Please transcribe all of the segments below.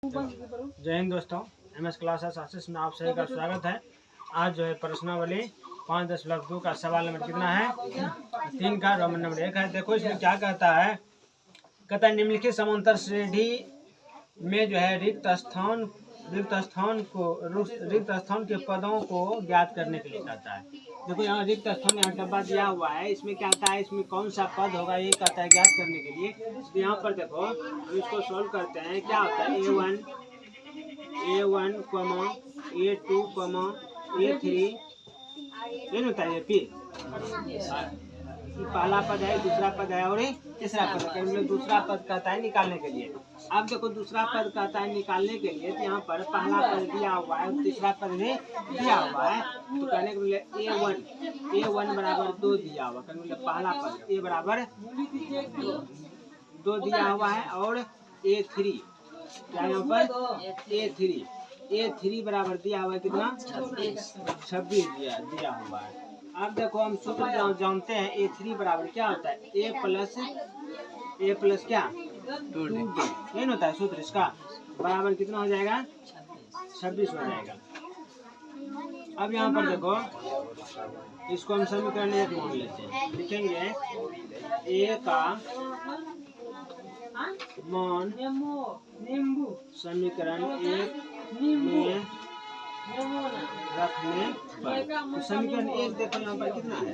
जय हिंद दोस्तों, MS classes आशीष में आप सभी का स्वागत है। आज जो है प्रश्नावली 5.2 का सवाल नंबर कितना है? 3 का रोमन नंबर 1 है। देखो इसमें क्या कहता है, निम्नलिखित समांतर श्रेणी में जो है रिक्त स्थान के पदों को ज्ञात करने के लिए कहता है। देखो यहाँ रिक्त स्थान यहाँ डब्बा दिया हुआ है, इसमें क्या आता है, इसमें कौन सा पद होगा ये कहता है ज्ञात करने के लिए। तो यहाँ पर देखो हम इसको सॉल्व करते हैं। क्या होता है A1, A2, A3 ये होता है P। पहला पद है, दूसरा पद है और तीसरा पद है। मतलब दूसरा पद कहता है निकालने के लिए। अब देखो दूसरा पद कहता है निकालने के लिए, तो यहाँ पर पहला पद दिया हुआ है, तीसरा पद भी दिया हुआ है। तो कहने के लिए A1 बराबर 2 दिया हुआ, कहने के लिए पहला पद A बराबर 2 दिया हुआ है और A3 क्या यहाँ पर A3 बराबर दिया हुआ है कितना 26 दिया हुआ है। अब देखो हम सूत्र जानते हैं A3 बराबर क्या होता है A प्लस क्या 2D ये होता है सूत्र। इसका बराबर कितना हो जाएगा 26 हो जाएगा। अब यहाँ पर देखो इसको हम समीकरण 1 मान लेते हैं। लिखेंगे A का मान समीकरण 1 में रखने पर, तो समीकरण 1 देखो यहाँ पर कितना है,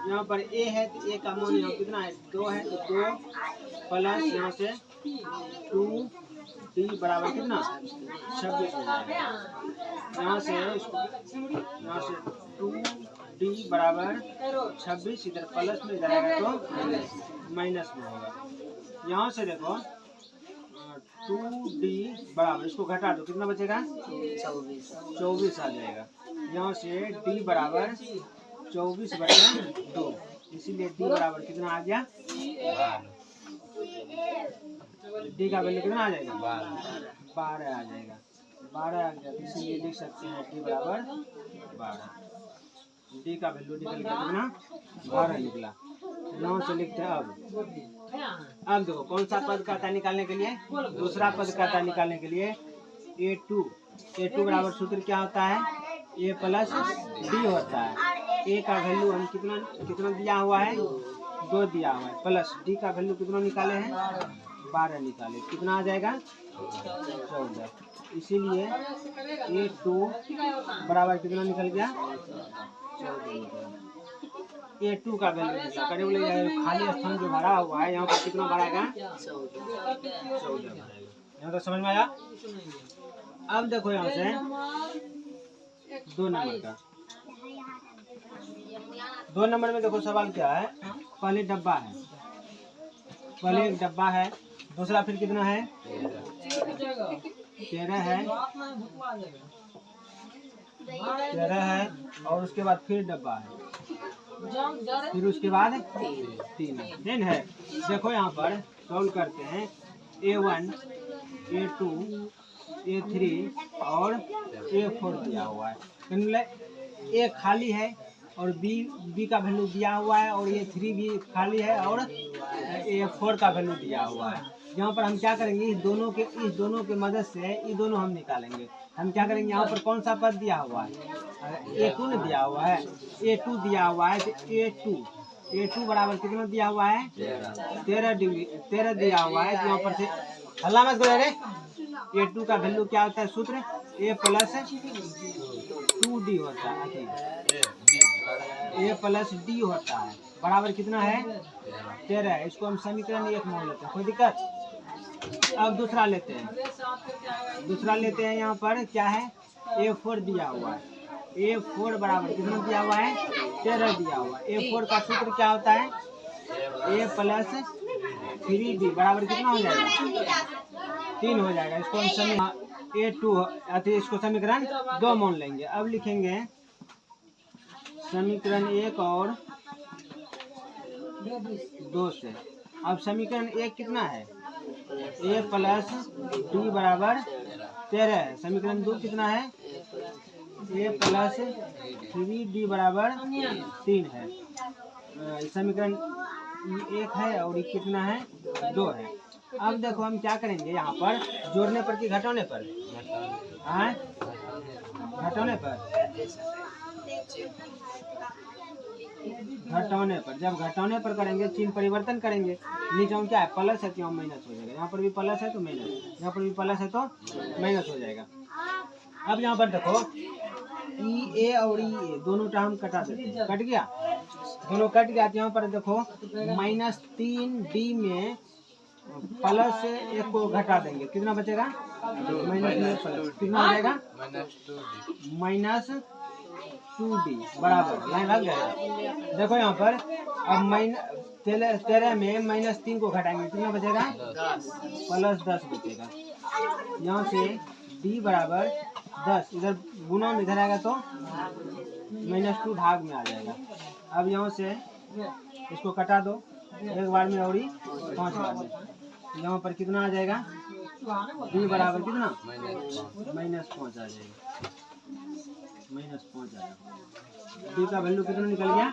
यहाँ पर A है तो A का मान यहाँ कितना है 2 है, तो 2 प्लस यहाँ से 2D बराबर कितना 26 हो जाएगा। यहाँ से 2D बराबर 26 इधर प्लस में जाएगा तो माइनस में होगा। यहाँ से देखो 2D बराबर इसको घटा दो कितना बचेगा 24 आ जाएगा। यहाँ से D बराबर 24/2, इसीलिए D बराबर कितना आ गया D का वैल्यू कितना आ जाएगा 12 आ जाएगा। 12 आ गया, इसीलिए लिख सकते हैं D बराबर 12। D का वैल्यू निकल गया कितना 12 निकला। यहाँ से लिखते हैं अब देखो कौन सा पद कहता है निकालने के लिए, दूसरा पद कहता है निकालने के लिए A2 बराबर सूत्र क्या होता है A प्लस D होता है। A का वैल्यू हम कितना दिया हुआ है 2 दिया हुआ है, प्लस D का वैल्यू कितना निकाले हैं 12 निकाले, कितना आ जाएगा 14। इसीलिए A2 बराबर कितना निकल गया 14। A2 का वैल्यू निकला, करे बोले खाली स्थान जो भरा हुआ है यहाँ पर कितना बढ़ाएगा 14। यहाँ तो समझ में आया। अब देखो यहाँ से 2 नंबर में देखो सवाल क्या है, पहले एक डब्बा है, दूसरा फिर कितना है 13 है और उसके बाद फिर डब्बा है, फिर उसके बाद 3 है। देखो यहाँ पर सॉल्व करते हैं A1, A2, A3 और A4 दिया हुआ है। A खाली है और B का वैल्यू दिया हुआ है और A3 भी खाली है और A4 का वैल्यू दिया हुआ है। यहाँ पर हम क्या करेंगे इस दोनों के मदद से ये दोनों हम निकालेंगे। हम क्या करेंगे यहाँ पर कौन सा पद दिया हुआ है A2 ने दिया हुआ है, A2 दिया हुआ है तो A2 बराबर कितना दिया हुआ है 13 दिया हुआ है। यहाँ पर से हल्ला मत करो रे। A2 का वैल्यू क्या होता है सूत्र A प्लस 2D होता है, A प्लस D होता है बराबर कितना है 13। इसको हम समीकरण 1 मान लेते हैं, कोई दिक्कत। अब दूसरा लेते हैं यहाँ पर क्या है A4 दिया हुआ है, A4 बराबर कितना दिया हुआ है 13 दिया हुआ है। A4 का सूत्र क्या होता है A प्लस 3D बराबर कितना हो जाएगा 3 हो जाएगा। इसको हम इसको समीकरण 2 मान लेंगे। अब लिखेंगे समीकरण 1 और 2 से। अब समीकरण 1 कितना है A प्लस D बराबर 13 है। समीकरण 2 कितना है A प्लस 3D बराबर 3 है। समीकरण 1 है और ये कितना है 2 है। अब देखो हम क्या करेंगे यहाँ पर, जोड़ने पर कि घटाने पर? हाँ, घटाने पर। घटाने पर, जब घटाने पर करेंगे चिन्ह परिवर्तन करेंगे। नीचे हम क्या है, प्लस है तो माइनस हो जाएगा। यहाँ पर भी प्लस है तो माइनस, यहाँ पर भी प्लस है तो माइनस हो जाएगा। अब यहाँ पर देखो ई ए और ई ए दोनों टर्म हम कटा देते हैं, कट गया, दोनों कट गया। तो यहाँ पर देखो -3D में प्लस 1 को घटा देंगे, कितना बचेगा? माइनस में प्लस कितना हो जाएगा? -2D बराबर, लाइन लग जाएगा। देखो यहाँ पर अब 13 में -3 को घटाएंगे, कितना बचेगा? +10 बचेगा। यहाँ से D बराबर 10, इधर गुना में इधर आएगा तो -2 भाग में आ जाएगा। अब यहाँ से इसको कटा दो, एक बार में और 5 बार में। यहाँ पर कितना आ जाएगा? D बराबर कितना? -5 आ जाएगा, -5 आएगा। D का वैल्यू कितना निकल गया?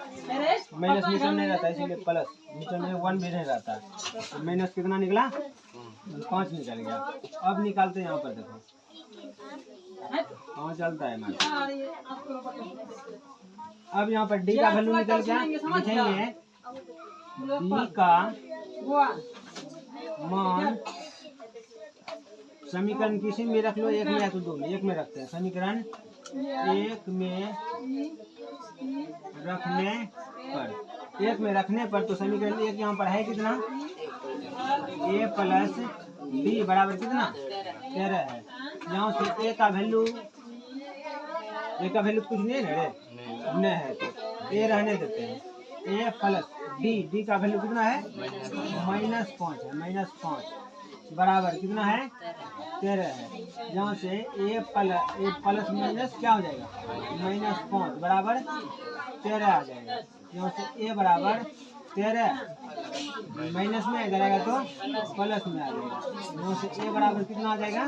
माइनस नीचे नहीं रहता इसीलिए प्लस, नीचे में 1 भी नहीं रहता, तो माइनस कितना निकला? 5 निकल गया। अब निकालते हैं, यहाँ पर देखो कहाँ चलता है हमारा। अब यहाँ पर D का वैल्यू निकल गया, लिखेंगे D का मान, समीकरण किसी में रख लो, एक में या तो दो में, एक में रखते हैं। समीकरण 1 में रखने पर, 1 में रखने पर तो समीकरण 1 यहाँ पर है कितना? A प्लस B बराबर कितना? 13 है। यहाँ से A का वैल्यू कुछ नहीं है रे, नहीं है तो A रहने देते हैं। A प्लस D का वैल्यू कितना है? -5 है, -5 बराबर कितना है? 13 है। यहाँ से A प्लस माइनस क्या हो जाएगा? -5 बराबर 13 आ जाएगा। यहाँ से A बराबर 13, माइनस में इधर आएगा तो प्लस में आ जाएगा। यहाँ से A बराबर कितना आ जाएगा?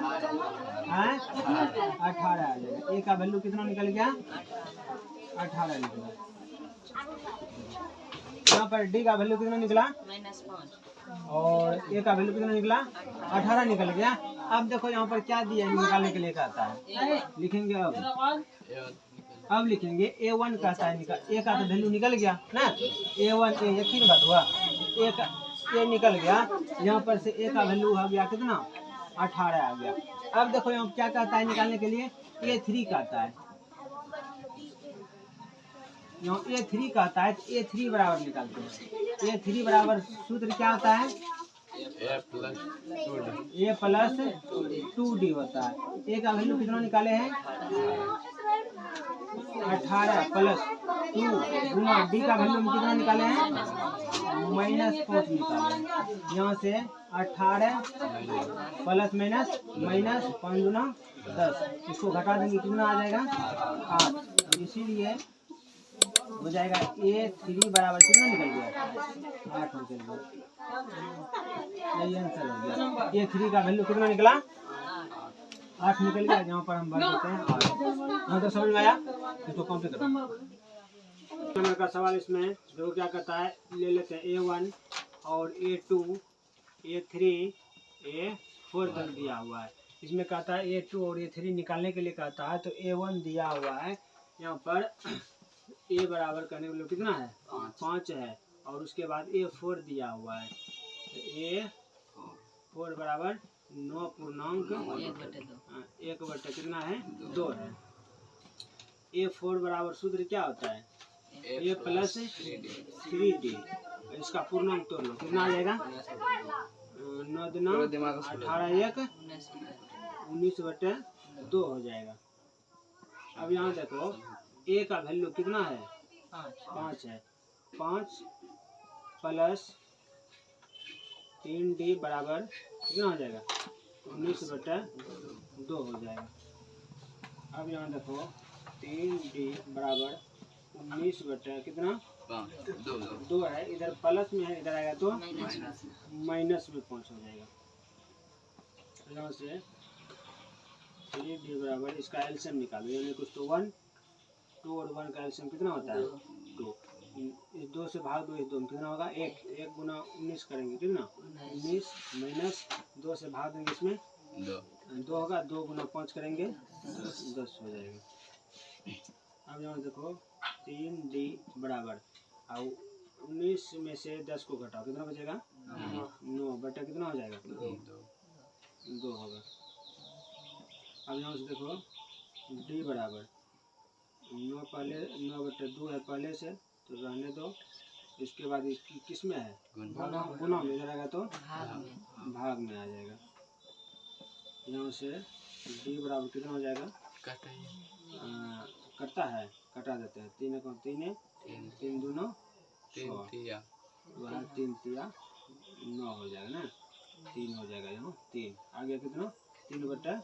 18 आ जाएगा। A का वैल्यू कितना निकल गया? 18 निकला। यहाँ पर D का वैल्यू कितना निकला? -5 और A का वैल्यू कितना निकला? 18 निकल गया। अब देखो यहाँ पर क्या दिया निकालने के लिए कहता है, लिखेंगे अब लिखेंगे A1 कहता है निकाल, A का तो वैल्यू निकल गया ना, A1 A एक ही बात हुआ, A निकल गया। यहाँ पर से A का वैल्यू आ गया कितना? 18 आ गया। अब देखो यहाँ क्या कहता है निकालने के लिए? A3 कहता है, यहाँ A3 कहता है, तो A3 बराबर निकालते हैं। A3 बराबर सूत्र क्या होता है? A प्लस 2D होता है। A का वैल्यू कितना निकाले हैं? 18 प्लस 2 गुना D का वैल्यू हम कितना निकाले हैं? -5 निकाले हैं। यहाँ से 18 प्लस माइनस 5 गुना 10, इसको घटा देंगे कितना आ जाएगा? 8। इसीलिए हो जाएगा A3 बराबर कितना निकल गया? 8 निकल गया। यही आंसर हो गया। A3 का वैल्यू कितना निकला? 8 निकल गया। यहाँ पर हम भर देते हैं 8। यहाँ तो समझ में आया? इसको कंप्लीट करो। नंबर का सवाल इसमें देखो क्या कहता है, ले लेते हैं A1 और A2 A3 A4 तक दिया हुआ है। इसमें कहता है A2 और A3 निकालने के लिए कहता है, तो A1 दिया हुआ है यहाँ पर A बराबर करने के लिए कितना है? 5 है, और उसके बाद A4 दिया हुआ है, A4 बराबर 9 पूर्णांक 1/2 कितना है? 2 है। A4 बराबर सूत्र क्या होता है? A प्लस 3D, इसका पूर्णांक तोड़ लो, कितना आ जाएगा? 9 दूना 18 1 19/2 हो जाएगा। अब यहाँ देखो A का वैल्यू कितना है? 5 है। 5 प्लस 3D बराबर कितना हो जाएगा? 19/2 हो जाएगा। अब यहाँ देखो 3D बराबर 19 कितना? 2 है, इधर प्लस में है, इधर आएगा तो माइनस में 5 हो जाएगा। यहाँ से 3D बराबर इसका एलसीएम निकालो, यानी कुछ तो 1, 2 और 1 का एलसीएम कितना होता है? 2। इस 2 से भाग दो, इस 2 में कितना होगा 1, 1 गुना 19 करेंगे कितना 19 माइनस 2 से भाग देंगे इसमें 2 होगा, 2 गुना 5 करेंगे 10 हो जाएगा। अब यहाँ देखो 3D बराबर और 19 में से 10 को घटाओ कितना बचेगा 9 बटा कितना हो जाएगा 2 होगा। अब यहाँ से देखो D बराबर 9 पहले 9 बटे 2 है पहले से तो रहने दो, इसके बाद किस में है गुना में रहेगा तो भाग में आ जाएगा। यहाँ से D बराबर कितना हो जाएगा कटता है कटा देते हैं 3 को 3 है 3 दूना 6 3 तिया 9 हो जाएगा ना 3 हो जाएगा। यहाँ 3 आ गया कितना 3 बटे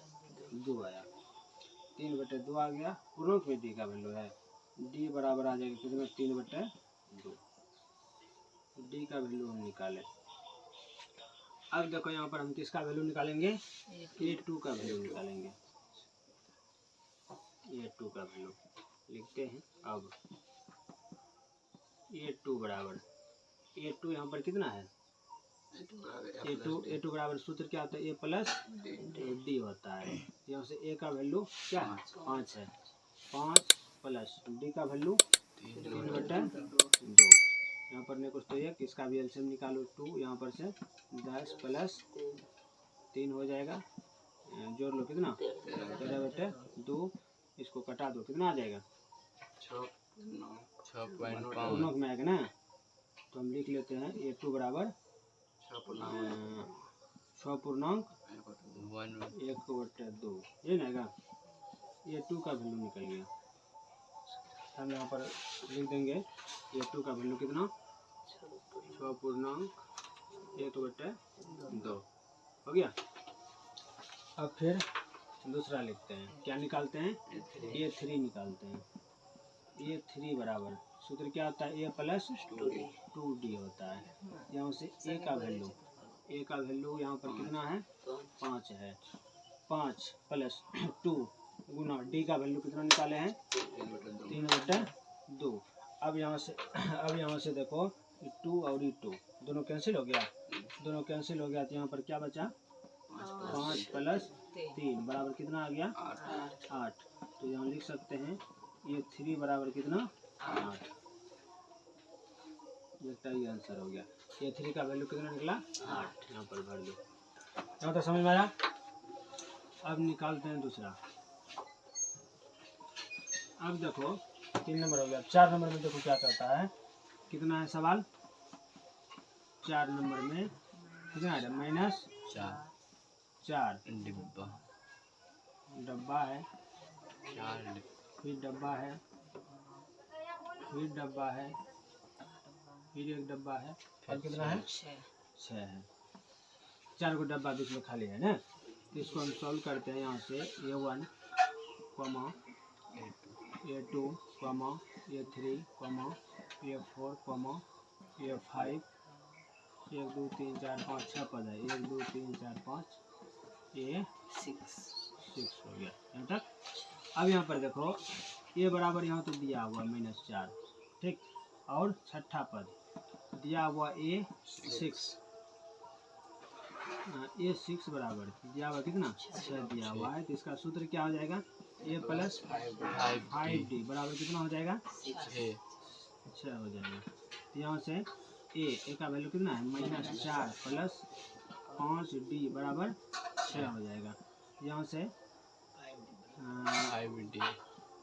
2 आया 3 बटे 2 आ गया। पूर्णांक में D का वैल्यू है D बराबर आ जाएगा कितना 3 बटे 2 D का वैल्यू हम निकालें। अब देखो यहाँ पर हम किसका वैल्यू निकालेंगे A2 का वैल्यू निकालेंगे। A2 का वैल्यू लिखते हैं। अब A2 बराबर A2 यहाँ पर कितना है A2 बराबर सूत्र क्या होता है A प्लस D होता है। यहाँ से A का वैल्यू क्या है 5 है 5 प्लस D का वैल्यू 3 बटे 2 यहाँ पर नहीं कुछ तो 1 इसका भी एलसीएम निकालो 2 यहाँ पर से 10 प्लस 3 हो जाएगा जोड़ लो कितना 13 बटे 2 इसको कटा दो कितना आ जाएगा 6.5 में आएगा ना। तो हम लिख लेते हैं A2 बराबर 6 पूर्णांक 1/2 ये ना आएगा। A2 का वैल्यू निकल गया। हम यहाँ पर लिख देंगे A2 का वैल्यू कितना 6 पूर्णांक 1/2 हो गया। अब फिर दूसरा लिखते हैं क्या निकालते हैं A3 निकालते हैं। A3 बराबर सूत्र क्या होता है A प्लस 2D होता है। यहाँ से A का वैल्यू यहाँ पर कितना है 5 है 5 प्लस 2 गुना D का वैल्यू कितना निकाले हैं 3 बटे 2। अब यहाँ से देखो 2 और 2 दोनों कैंसिल हो गया तो यहाँ पर क्या बचा 5 प्लस 3 बराबर कितना आ गया 8। तो यहाँ लिख सकते हैं A3 बराबर कितना 8। ये आंसर हो गया। A3 का वैल्यू कितना निकला 8 यहाँ पर भर दो। यहाँ तो समझ में आया। अब निकालते हैं दूसरा। अब देखो 3 नंबर हो गया। 4 नंबर में देखो क्या कहता है कितना है सवाल 4 नंबर में कितना है -4 डब्बा है फिर डब्बा है फिर डब्बा है फिर एक डब्बा है और कितना है 6 है। 4 को डब्बा बीच में खाली है ना। तो इसको हम सॉल्व करते हैं। यहाँ से A1 A2 A3 A4 A5 1 2 3 4 5 6 पद है 1 2 3 4 5 A6 हो गया यहाँ तक। अब यहाँ पर देखो A बराबर यहाँ तो दिया हुआ -4 ठीक और छठा पद दिया हुआ A6 A6 बराबर दिया हुआ कितना 6 दिया हुआ है। तो इसका सूत्र क्या हो जाएगा A प्लस 5D बराबर कितना हो जाएगा 6 हो जाएगा। तो यहाँ से A का वैल्यू कितना है -4 प्लस 5D बराबर 6 हो जाएगा। यहाँ से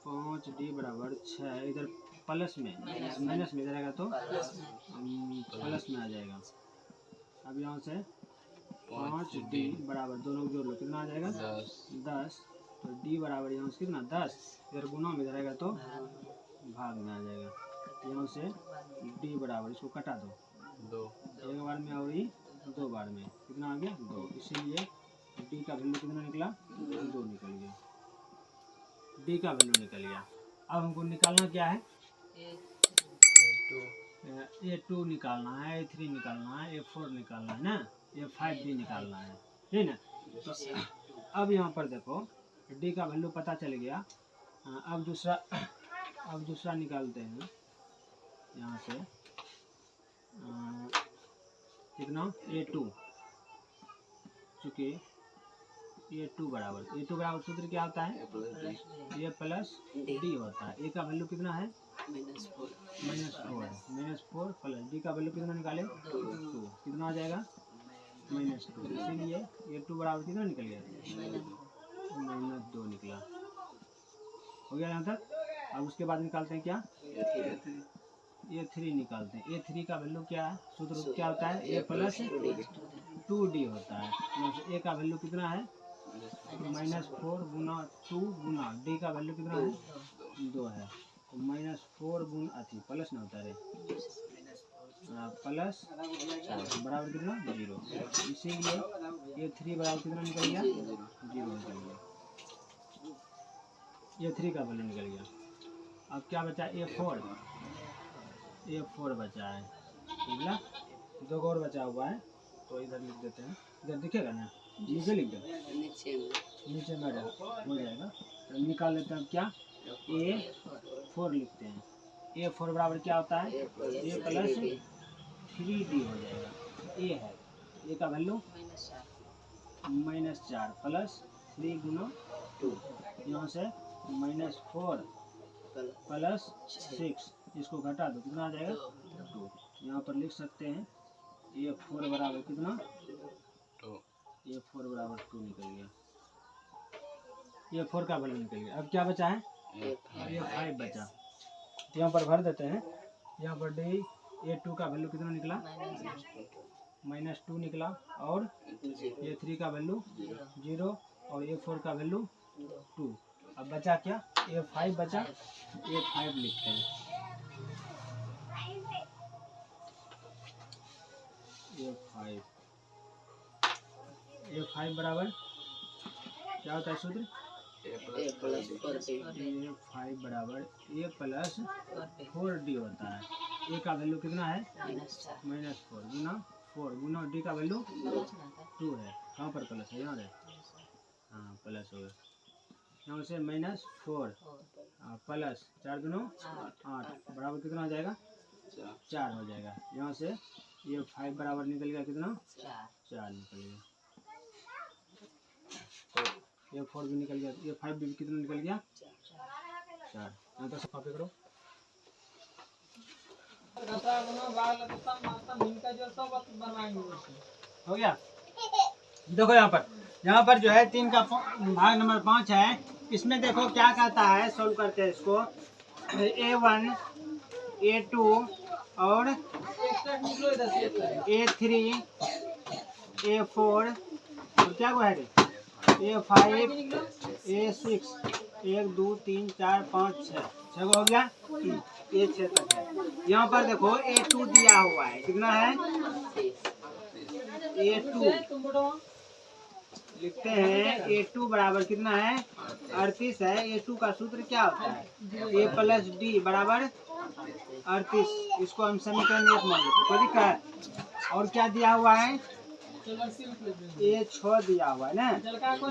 5D बराबर 6 इधर प्लस में माइनस में जाएगा तो प्लस में आ जाएगा। अब यहाँ से 5D बराबर दोनों जोड़ लो कितना आ जाएगा 10। तो D बराबर यहाँ से कितना 10 इधर गुना में रहेगा तो भाग में आ जाएगा। यहाँ से D बराबर इसको कटा दो एक बार में और 2 बार में कितना आ गया 2। इसीलिए D का वैल्यू कितना निकला 2 निकल गया। D का वैल्यू निकल गया। अब हमको निकालना क्या है A2 निकालना है A3 निकालना है A4 निकालना है ना A5D निकालना है ठीक ना। तो अब यहाँ पर देखो D का वैल्यू पता चल गया। अब दूसरा निकालते हैं यहाँ से कितना A2, चूँकि A2 बराबर सूत्र क्या होता है, A प्लस D होता है। A का वैल्यू कितना है, -4 प्लस D का वैल्यू कितना निकाले, 2, कितना आ जाएगा, -2। इसीलिए A2 बराबर कितना निकल गया, -2 निकला। हो गया यहाँ तक। अब उसके बाद निकालते हैं क्या, A3 निकालते हैं। A3 का वैल्यू क्या है, सूत्र क्या होता है, A प्लस 2D होता है। A का वैल्यू कितना है, -4 गुना 2 गुना D का वैल्यू कितना है, 2 है। तो -4 गुना अथी प्लस ना होता है, प्लस बराबर कितना, 0। इसीलिए A3 बराबर कितना निकल गया, 0 निकल गया। A3 का वैल्यू निकल गया। अब क्या बचा, A4 बचा है, ठीक है। 2 और बचा हुआ है, तो इधर लिख देते हैं, इधर दिखेगा ना, नीचे लिख दो, नीचे में हो जाएगा। तो निकाल लेते हैं क्या, A4 लिखते हैं। A4 बराबर क्या होता है, A प्लस 3D हो जाएगा। A है, A का वैल्यू -4 प्लस 3 गुना 2, यहाँ से -4 प्लस 6, इसको घटा दो, कितना आ जाएगा, 2। यहाँ पर लिख सकते हैं A4 बराबर कितना, A4 बराबर 2 निकल गया। A4 का वैल्यू निकल गया। अब क्या बचा है, A5 बचा, तो यहाँ पर भर देते हैं। यहाँ पर A2 का वैल्यू कितना निकला, -2 निकला, और A3 का वैल्यू 0 और A4 का वैल्यू 2। अब बचा क्या, A5 बचा, A5 लिखते हैं। A5 बराबर क्या होता है सूत्र, A5 बराबर A प्लस 4D होता है। A का वैल्यू कितना है, -4 गुना 4 गुना D का वैल्यू 2 है। कहाँ पर प्लस है, यहाँ है, हाँ प्लस हो गया। यहाँ से -4 प्लस 4 दूनो 8 बराबर कितना हो जाएगा, 4 हो जाएगा। यहाँ से A5 बराबर निकल गया कितना, 4 निकल गया। तो A4 भी निकल गया, A5 भी कितना निकल गया, 4। यहाँ तो कॉपी करो। हो गया। देखो यहाँ पर जो है 3 का भाग नंबर 5 है। इसमें देखो क्या कहता है, सोल्व करते हैं इसको। A1 A2 और A3 A4 और क्या हुआ है, A5 A6 1 2 3 4 5 6 हो गया, ये 6 तक है। यहाँ पर देखो A2 दिया हुआ है, कितना है, A2 लिखते हैं। A2 बराबर कितना है, 38 है। A2 का सूत्र क्या होता है, A प्लस D बराबर 38। इसको हम समीकरण 1 मान लेते हैं, कोई दिक्कत। और क्या दिया हुआ है, A6 दिया हुआ है ना।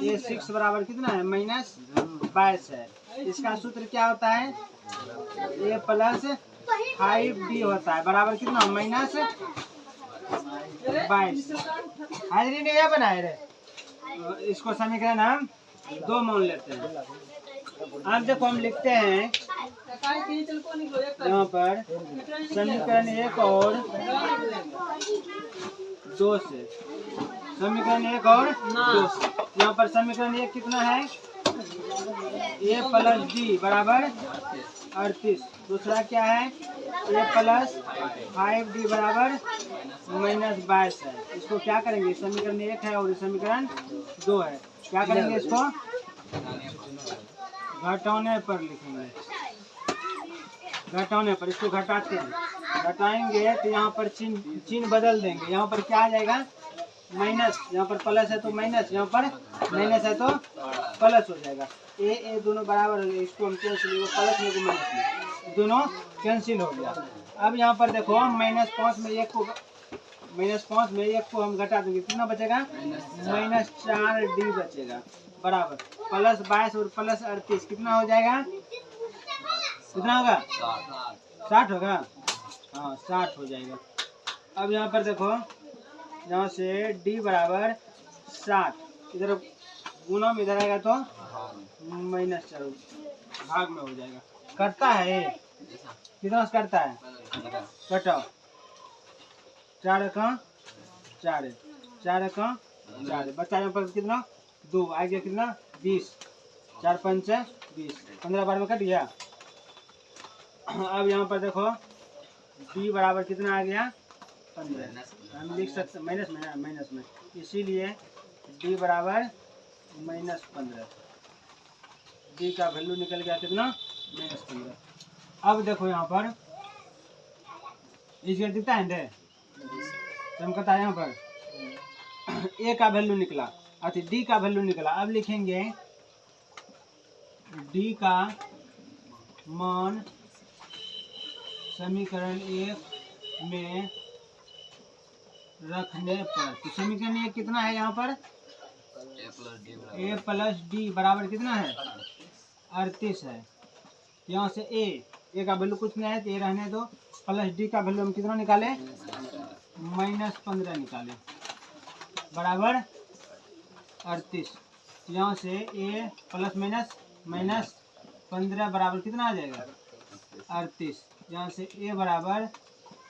A6 बराबर कितना है, -22 है। इसका सूत्र क्या होता है, A प्लस 5D होता है, बराबर कितना, -22। हाजिरी ने यह बनाए रे। इसको समीकरण हम 2 मान लेते हैं। अब देखो हम लिखते हैं यहाँ पर समीकरण 1 और 2 से, समीकरण 1 और 2 से। यहाँ पर समीकरण 1 कितना है, A प्लस D बराबर 38। दूसरा क्या है, A प्लस 5D बराबर -22 है। इसको क्या करेंगे, समीकरण 1 है और समीकरण 2 है। क्या करेंगे, इसको घटाने पर लिखेंगे, घटाने पर इसको घटाते हैं। घटाएंगे तो यहाँ पर चिन्ह बदल देंगे। यहाँ पर क्या आ जाएगा, माइनस, यहाँ पर प्लस है तो माइनस, यहाँ पर माइनस है तो प्लस हो जाएगा। ए दोनों बराबर हो गए, इसको हम कैंसिल, वो प्लस में माइनस में दोनों कैंसिल हो गया। अब यहाँ पर देखो -5 में 1 को, -5 में 1 को हम घटा देंगे, कितना बचेगा, -4D बचेगा बराबर +22 और +38 कितना हो जाएगा, कितना होगा, 60 होगा। हाँ 60 हो जाएगा। अब यहाँ पर देखो, यहाँ से d बराबर 60, इधर गुना में इधर आएगा तो -4 भाग में हो जाएगा। करता है कितना से करता है, कटाओ 4 का 4 4 का 4 बच्चा यहाँ पर कितना 2 आ गया, कितना 20, 4 5 20, 15 बार में कट गया। अब यहाँ पर देखो d बराबर कितना आ गया 15, हम लिख सकते माइनस में, इसीलिए d बराबर -15, d का वैल्यू निकल गया कितना -15। अब देखो यहाँ पर इसका दिखता है दे चमकता है, यहाँ पर a का वैल्यू निकला, अच्छा d का वैल्यू निकला। अब लिखेंगे d का मान समीकरण 1 में रखने पर, तो समीकरण 1 कितना है यहाँ पर, a प्लस डी बराबर कितना है 38 है। यहाँ से a का वैल्यू कुछ नहीं है तो a रहने दो, प्लस डी का वैल्यू हम कितना निकाले -15 निकाले बराबर 38। यहाँ से a प्लस माइनस -15 बराबर कितना आ जाएगा 38। यहाँ से a बराबर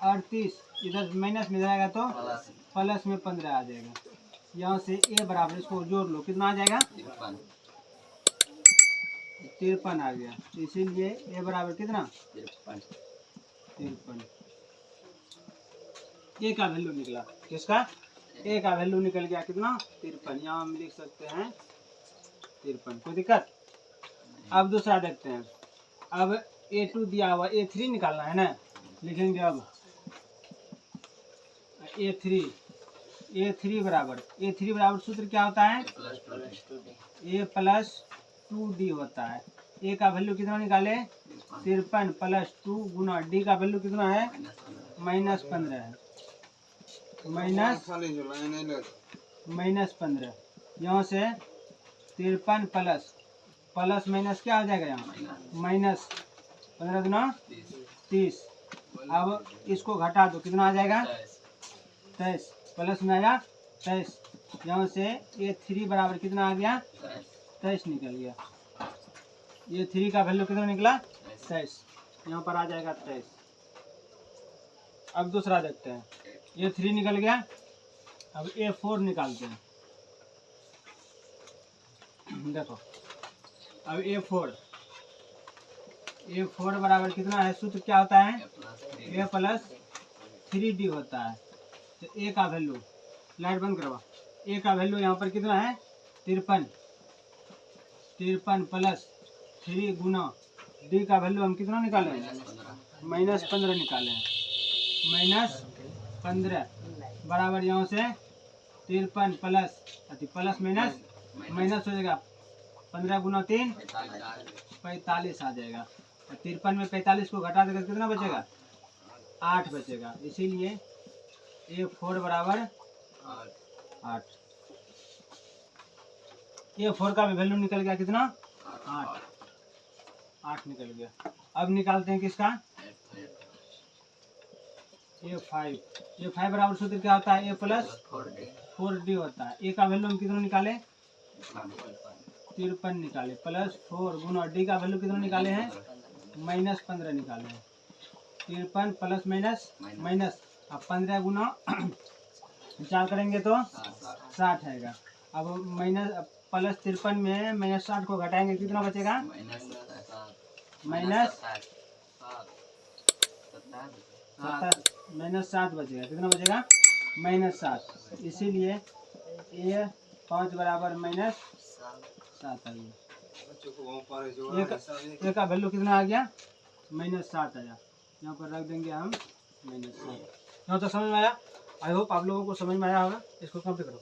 38, इधर माइनस में जाएगा तो प्लस में 15 आ जाएगा। यहाँ से a बराबर, इसको जोड़ लो कितना आ जाएगा 53 आ गया, इसीलिए a बराबर कितना 53। a का वैल्यू निकला, किसका a का वैल्यू निकल गया कितना 53, यहाँ हम लिख सकते हैं 53, कोई दिक्कत। अब दूसरा देखते हैं। अब a2 दिया हुआ, a3 निकालना है ना, लिखेंगे अब a3 बराबर सूत्र क्या होता है a प्लस 2d होता है। a का वैल्यू कितना निकाले 53 प्लस 2 गुना d का वैल्यू कितना है -15 है, -15। यहाँ से 53 प्लस माइनस क्या हो जाएगा, यहाँ -15 गुना 30। अब इसको घटा दो कितना आ जाएगा 23, प्लस में आया 23। यहाँ से a3 बराबर कितना आ गया 23 निकल गया। a3 का वैल्यू कितना निकला 23, यहाँ पर आ जाएगा 23। अब दूसरा देखते हैं, a3 निकल गया। अब a4 निकालते हैं, देखो अब a4 बराबर कितना है, सूत्र क्या होता है a प्लस 3d होता है। तो a का वैल्यू, लाइट बंद करवा, a का वैल्यू यहाँ पर कितना है 53 प्लस 3 गुना d का वैल्यू हम कितना निकाले -15 निकाले हैं, -15 बराबर यहाँ से 53 प्लस माइनस हो जाएगा 15 गुना 3 45 आ जाएगा। 53 में 45 को घटा देकर कितना बचेगा 8 बचेगा, इसीलिए a4 बराबर 8। a4 का भी वैल्यू निकल गया कितना 8 निकल गया। अब निकालते हैं किसका a5 बराबर सूत्र क्या होता है a प्लस 4d होता है। a का वैल्यू हम कितना निकाले 53 निकाले, प्लस 4 गुना d का वैल्यू कितना निकाले हैं -15 निकाले हैं। 53 प्लस माइनस अब 15 गुना 4 करेंगे तो 60 आएगा। अब माइनस प्लस 53 में -60 को घटाएंगे कितना बचेगा -7 बचेगा, कितना बचेगा -7। इसीलिए a5 बराबर -7 आ गया। a का वैल्यू कितना आ गया -7 आया, यहाँ पर रख देंगे हम -7। यहाँ तो समझ में आया, आई होप आप लोगों को समझ में आया होगा। इसको कंप्लीट करो।